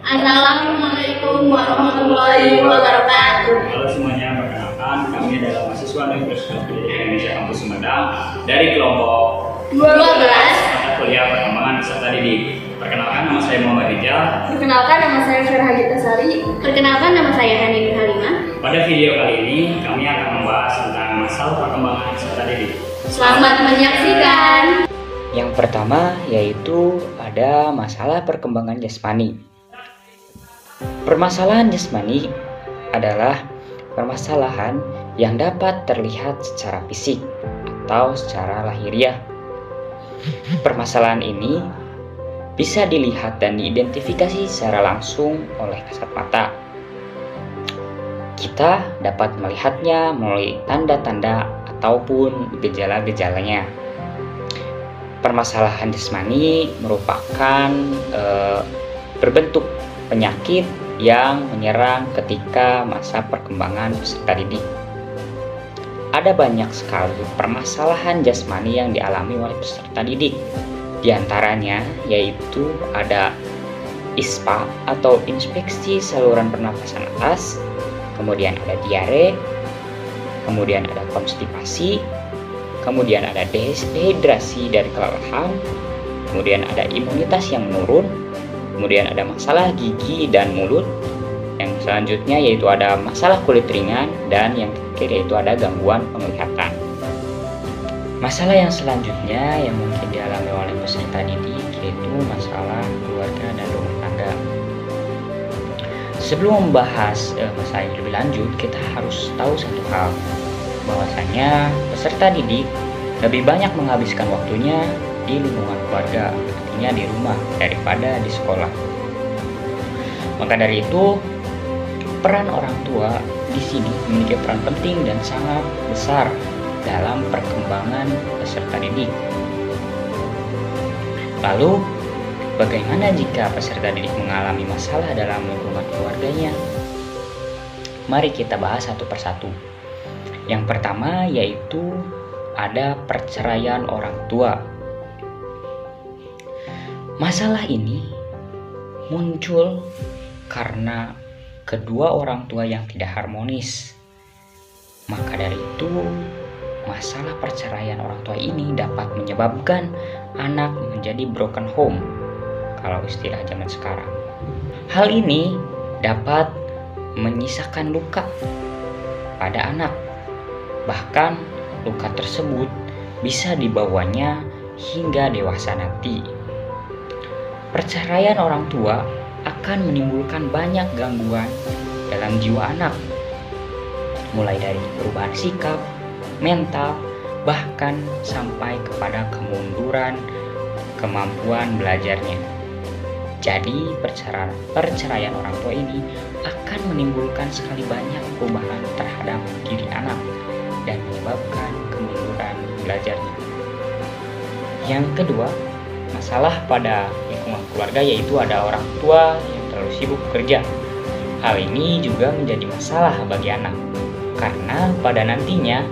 Assalamualaikum warahmatullahi wabarakatuh. Halo semuanya, perkenalkan kami adalah mahasiswa Universitas Pendidikan Indonesia Kampus Sumedang dari kelompok 12. mata kuliah perkembangan peserta didik. Perkenalkan, nama saya Muhammad Rijal. Perkenalkan, nama saya Syarah Sari. Perkenalkan, nama saya Hanini Halimah. Pada video kali ini kami akan membahas tentang masalah perkembangan peserta didik. Selamat menyaksikan. Yang pertama yaitu ada masalah perkembangan jasmani. Permasalahan jasmani adalah permasalahan yang dapat terlihat secara fisik atau secara lahiriah. Permasalahan ini bisa dilihat dan diidentifikasi secara langsung oleh kasat mata. Kita dapat melihatnya melalui tanda-tanda ataupun gejala-gejalanya. Permasalahan jasmani merupakan berbentuk penyakit yang menyerang ketika masa perkembangan peserta didik. Ada banyak sekali permasalahan jasmani yang dialami oleh peserta didik. Di antaranya yaitu ada ISPA atau infeksi saluran pernafasan atas, kemudian ada diare, kemudian ada konstipasi, kemudian ada dehidrasi dari kelelahan, kemudian ada imunitas yang menurun, kemudian ada masalah gigi dan mulut, yang selanjutnya yaitu ada masalah kulit ringan, dan yang terakhir yaitu ada gangguan penglihatan. Masalah yang selanjutnya yang mungkin dialami oleh peserta didik yaitu masalah keluarga dan rumah tangga. Sebelum membahas masalah yang lebih lanjut, kita harus tahu satu hal, bahwasanya peserta didik lebih banyak menghabiskan waktunya di lingkungan keluarga, artinya di rumah, daripada di sekolah. Maka dari itu, peran orang tua di sini memiliki peran penting dan sangat besar dalam perkembangan peserta didik. Lalu, bagaimana jika peserta didik mengalami masalah dalam lingkungan keluarganya? Mari kita bahas satu persatu. Yang pertama yaitu ada perceraian orang tua. Masalah ini muncul karena kedua orang tua yang tidak harmonis. Maka dari itu, masalah perceraian orang tua ini dapat menyebabkan anak menjadi broken home, kalau istilah zaman sekarang. Hal ini dapat menyisakan luka pada anak. Bahkan luka tersebut bisa dibawanya hingga dewasa nanti. Perceraian orang tua akan menimbulkan banyak gangguan dalam jiwa anak, mulai dari perubahan sikap, mental, bahkan sampai kepada kemunduran kemampuan belajarnya. Jadi perceraian orang tua ini akan menimbulkan sekali banyak perubahan terhadap diri anak dan menyebabkan kemunduran belajarnya. Yang kedua, masalah pada lingkungan keluarga yaitu ada orang tua yang terlalu sibuk bekerja. Hal ini juga menjadi masalah bagi anak, karena pada nantinya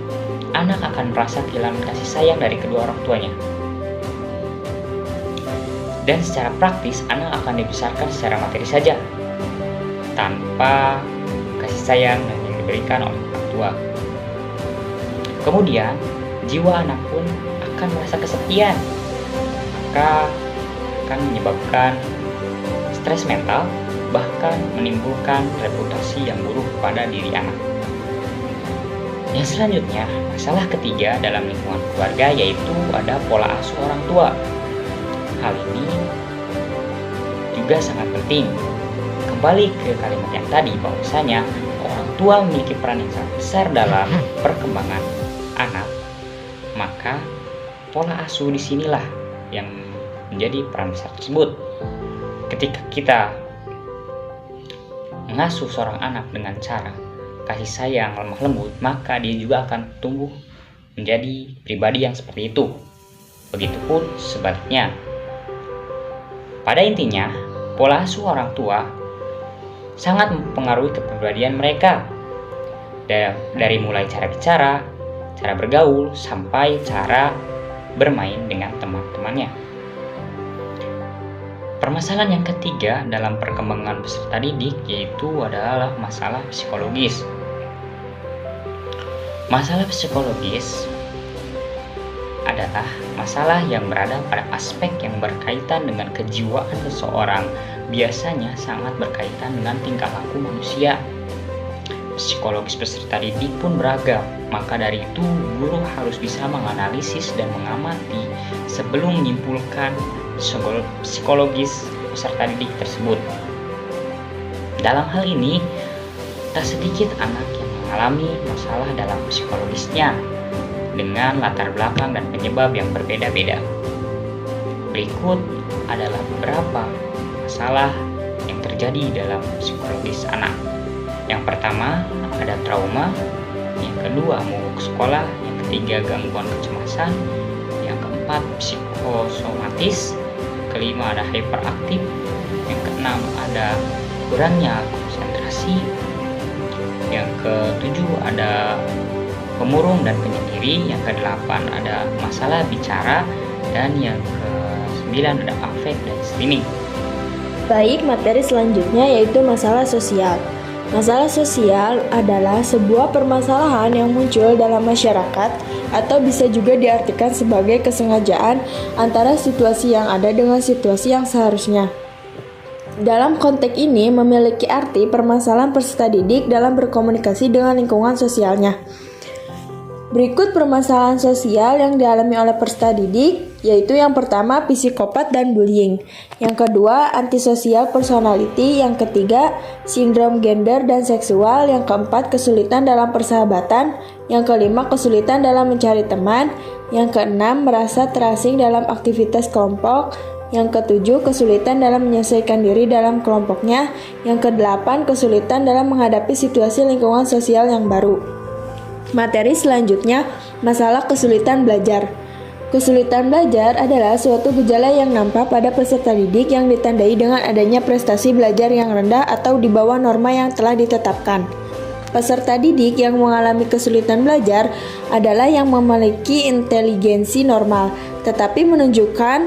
anak akan merasa kehilangan kasih sayang dari kedua orang tuanya. Dan secara praktis, anak akan dibesarkan secara materi saja, tanpa kasih sayang yang diberikan oleh orang tua. Kemudian, jiwa anak pun akan merasa kesepian, maka akan menyebabkan stres mental, bahkan menimbulkan reputasi yang buruk pada diri anak. Yang selanjutnya, masalah ketiga dalam lingkungan keluarga yaitu ada pola asuh orang tua. Hal ini juga sangat penting. Kembali ke kalimat yang tadi, bahwasanya orang tua memiliki peran yang sangat besar dalam perkembangan anak, maka pola asuh disinilah yang menjadi peran besar tersebut. Ketika kita mengasuh seorang anak dengan cara kasih sayang lemah lembut, maka dia juga akan tumbuh menjadi pribadi yang seperti itu. Begitupun sebaliknya. Pada intinya, pola asuh orang tua sangat mempengaruhi kepribadian mereka, dari mulai cara bicara, cara bergaul, sampai cara bermain dengan teman-temannya. Permasalahan yang ketiga dalam perkembangan peserta didik yaitu adalah masalah psikologis. Masalah psikologis adalah masalah yang berada pada aspek yang berkaitan dengan kejiwaan seseorang, biasanya sangat berkaitan dengan tingkah laku manusia. Psikologis peserta didik pun beragam, maka dari itu guru harus bisa menganalisis dan mengamati sebelum menyimpulkan psikologis peserta didik tersebut. Dalam hal ini, tak sedikit anak yang mengalami masalah dalam psikologisnya dengan latar belakang dan penyebab yang berbeda-beda. Berikut adalah beberapa masalah yang terjadi dalam psikologis anak. Yang pertama ada trauma, yang kedua mogok sekolah, yang ketiga gangguan kecemasan, yang keempat psikosomatis, kelima ada hyperaktif, yang keenam ada kurangnya konsentrasi, yang ketujuh ada pemurung dan penyendiri, yang kedelapan ada masalah bicara, dan yang kesembilan ada afek dan streaming. Baik, materi selanjutnya yaitu masalah sosial. Masalah sosial adalah sebuah permasalahan yang muncul dalam masyarakat atau bisa juga diartikan sebagai kesengajaan antara situasi yang ada dengan situasi yang seharusnya. Dalam konteks ini memiliki arti permasalahan peserta didik dalam berkomunikasi dengan lingkungan sosialnya. Berikut permasalahan sosial yang dialami oleh peserta didik, yaitu yang pertama psikopat dan bullying, yang kedua antisocial personality, yang ketiga sindrom gender dan seksual, yang keempat kesulitan dalam persahabatan, yang kelima kesulitan dalam mencari teman, yang keenam merasa terasing dalam aktivitas kelompok, yang ketujuh kesulitan dalam menyesuaikan diri dalam kelompoknya, yang kedelapan kesulitan dalam menghadapi situasi lingkungan sosial yang baru. Materi selanjutnya, masalah kesulitan belajar. Kesulitan belajar adalah suatu gejala yang nampak pada peserta didik yang ditandai dengan adanya prestasi belajar yang rendah atau di bawah norma yang telah ditetapkan. Peserta didik yang mengalami kesulitan belajar adalah yang memiliki inteligensi normal, tetapi menunjukkan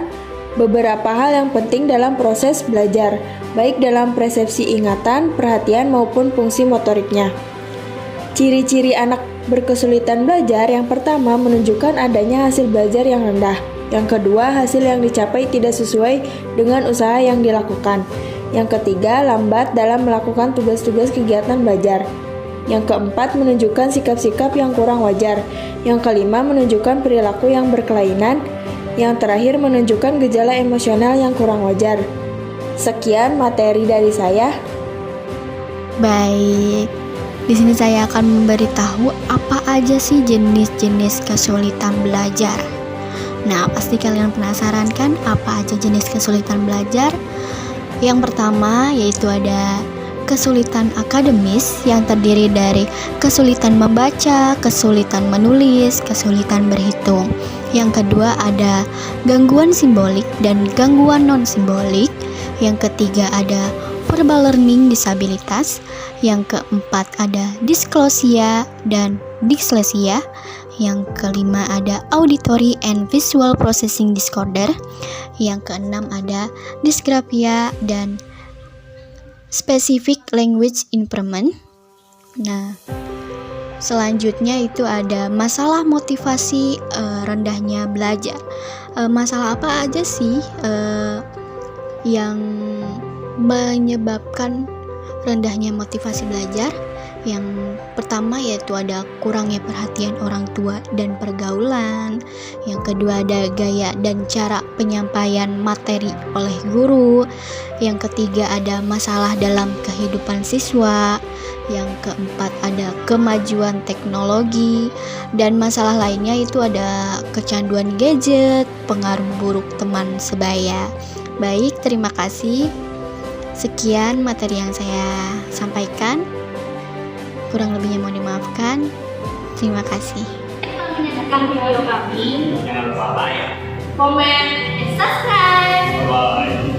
beberapa hal yang penting dalam proses belajar, baik dalam persepsi ingatan, perhatian, maupun fungsi motoriknya. Ciri-ciri anak berkesulitan belajar yang pertama menunjukkan adanya hasil belajar yang rendah. Yang kedua, hasil yang dicapai tidak sesuai dengan usaha yang dilakukan. Yang ketiga, lambat dalam melakukan tugas-tugas kegiatan belajar. Yang keempat, menunjukkan sikap-sikap yang kurang wajar. Yang kelima, menunjukkan perilaku yang berkelainan. Yang terakhir, menunjukkan gejala emosional yang kurang wajar. Sekian materi dari saya. Baik. Di sini saya akan memberitahu apa aja sih jenis-jenis kesulitan belajar. Nah, pasti kalian penasaran kan apa aja jenis kesulitan belajar? Yang pertama yaitu ada kesulitan akademis yang terdiri dari kesulitan membaca, kesulitan menulis, kesulitan berhitung. Yang kedua ada gangguan simbolik dan gangguan non-simbolik. Yang ketiga ada verbal learning disabilitas. Yang keempat ada disklosia dan disleksia. Yang kelima ada auditory and visual processing disorder. Yang keenam ada dysgraphia dan specific language impairment. Nah, selanjutnya itu ada masalah motivasi rendahnya belajar. Masalah apa aja sih yang menyebabkan rendahnya motivasi belajar? Yang pertama yaitu ada kurangnya perhatian orang tua dan pergaulan. Yang kedua ada gaya dan cara penyampaian materi oleh guru. Yang ketiga ada masalah dalam kehidupan siswa. Yang keempat ada kemajuan teknologi. Dan masalah lainnya itu ada kecanduan gadget, pengaruh buruk teman sebaya. Baik, terima kasih. Sekian materi yang saya sampaikan. Kurang lebihnya mohon dimaafkan. Terima kasih. Kalau menyaksikan video kami, Jangan lupa like, komen, dan subscribe. bye.